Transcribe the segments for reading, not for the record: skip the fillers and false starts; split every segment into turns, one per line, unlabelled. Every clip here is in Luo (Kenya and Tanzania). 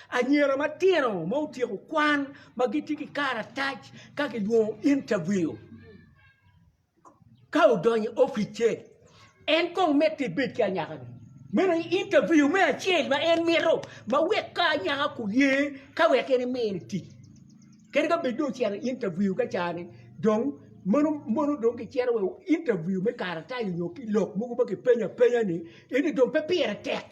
Anyera matino mau tiro kwan magiti ki kara touch ka ki do interview ka udonye office en kong meti bit ka nyaka mena interview me change ma en miro ma weka nyaka ku ye ka weka ni me ti ken ka bedo chiara interview ka chane dong mono dong ki chiara we interview me kara ta yo ki lok mo ba ki penya ni eni dong pe piera tek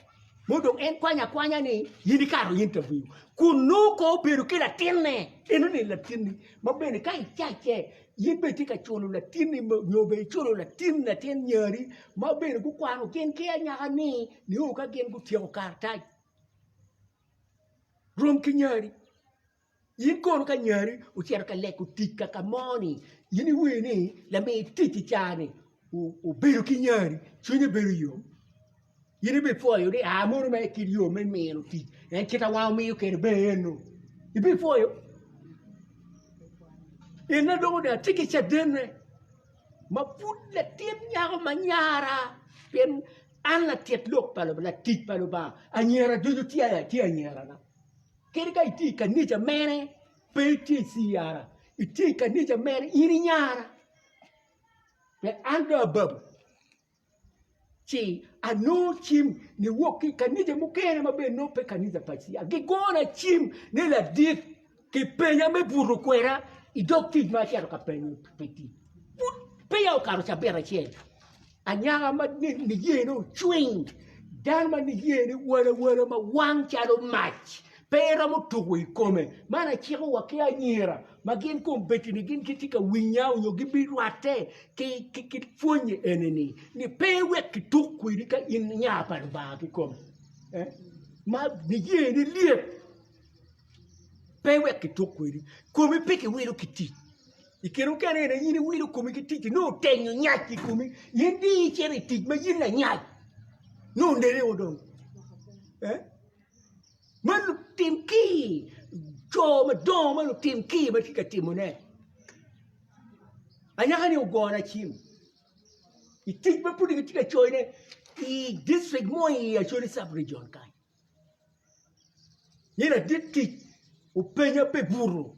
mo dong en kwanya ni yini karo interview kuno ko pero ke la tiene eno ni la tiene ma bene kai chache yimbe tika cholo la tiene mo be cholo la tiene nyari ma bene ku kwano ken ke nya ni o ka gen ku tiyo karta rom ki nyari yin kono ka nyari u tier ka le ku tika ka moni yini weni la me titi chane u bero ki nyari chune bero yo yini be foyo de amoro me kirio me meno ti en kita wa me ke beno ibe foyo ina do da tiki cha dene ma pulle tien nyago manyara pen alla tiet lok palo la tit palo ba anyera do ti anyera na keri kai ti kanija mene pe ti siara iti kanija mene iri nyara pe ando bab chi ano chim ni woki kanija mukene mabe no pe kanija pasi agigona chim ne la dit ke penya me burro kwera i dokti ma chiaro ka penyo peti peya o caro sapere che anyanga ma ni yeno chwing dan ma ni yene wala ma wang chalo match pera mo tuwi come mana chiro wa ke anyira ma gin kompeti ni gin kitika winyao nyo gibi ruate ke fonye eneni ni pewe kitukwi ni ka in nyapa ba ki kom ma ni yene liep pewe kitukwi come peke wiro kiti ikero kane na yini wiro come kiti no tenyo nyaki come yindi chere tik ma yina nyaki no ndere odon manu timki jo ma do manu timki ma tika timone anyaka ni ugona chim itik ba pudi tika choine I district mo I chori sub region kai yina ditik upenya pe burro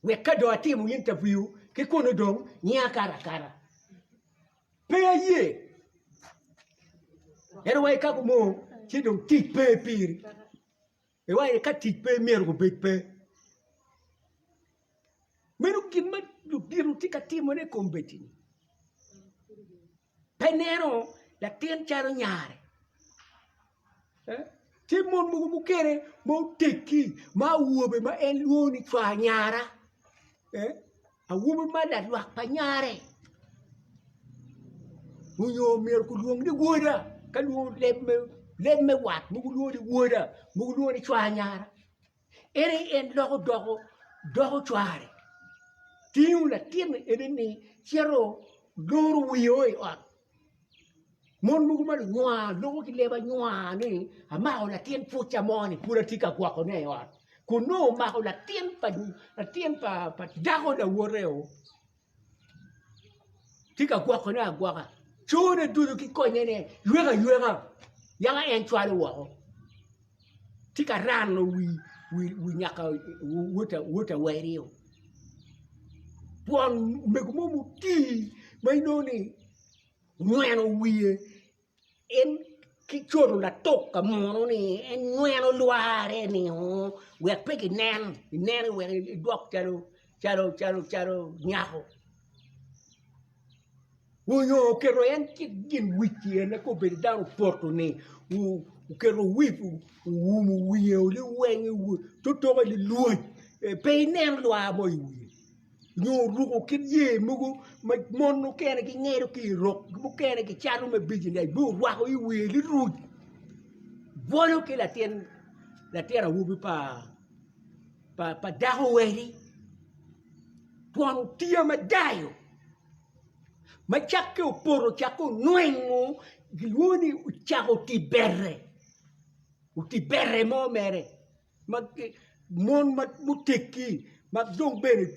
weka do atimu interview ke kono dong nya kara pe ye ero wai ka mo ti dong tik pe piri e wai ka tik pe mier go bet pe menu kin ma du diru tika timo ne kombetini penero la tien charo nyare ti mon mu kere mo teki ma wobe ma en luoni fa nyara a wobe ma da lwa pa nyare unyo mer ku luong di woda ka lu lemme wat mu lu di woda mu lu di fa nyara ere en dogo chware tiu la tien ene ni chero loro wioi on mon mu ma nywa logo ki leba nywa ni ama la tien fucha moni pura tika kwa ko ne wa kuno ma la tien pa dago da woreo tika kwa ko na gwa chone dudu ki ko ne yuega yanga en chwale wa tika rano wi nyaka wuta werio pon megumo mu ti mai no ni nweno wie en kichoro la toka mono ni en nweno luare ni ho we peki nen we dok charo nyaho uyo kero en gin wiki en ko be daru porto ni u kero wifu mu wie o le wengi u to le luoi pe nen lua boy wi no rugo kidye mugo mono kene ki ngero ki rok bu kene ki charo me bijine bu wa ko iwe li ruj bolo ke la tierra wubi pa daho weri tuan tia ma dayo ma chakke o poro chako nuengo gluoni u chako ti berre mo mere ma mon ma muteki ma dong bene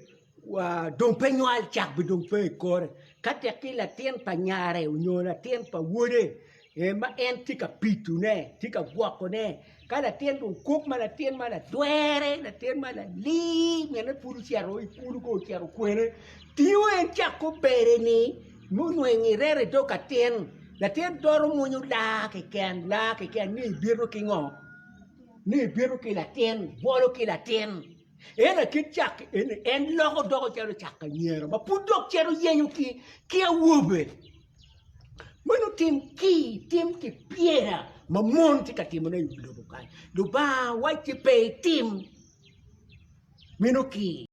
wa dong peñual chak bi dong pe kore kate ki la tien pa nyare unyo la tien pa wude ma en tika pitu ne tika guaco ne cada tien un cook ma la tien ma la duere la tien ma la li me ne puru chiaro I puru go chiaro quene tio en chiaco pere ni muno en irere do ka tien la tien doro muno la que ni biro que ngo ni biro que la tien volo que la tien ena que chak en logo do chiaro chaka niero ma pudo chiaro yenyu ki a wube Mano tim ki piera, ma monti ka tim na yulo bukai. Luba wai ti pe tim. Mino ki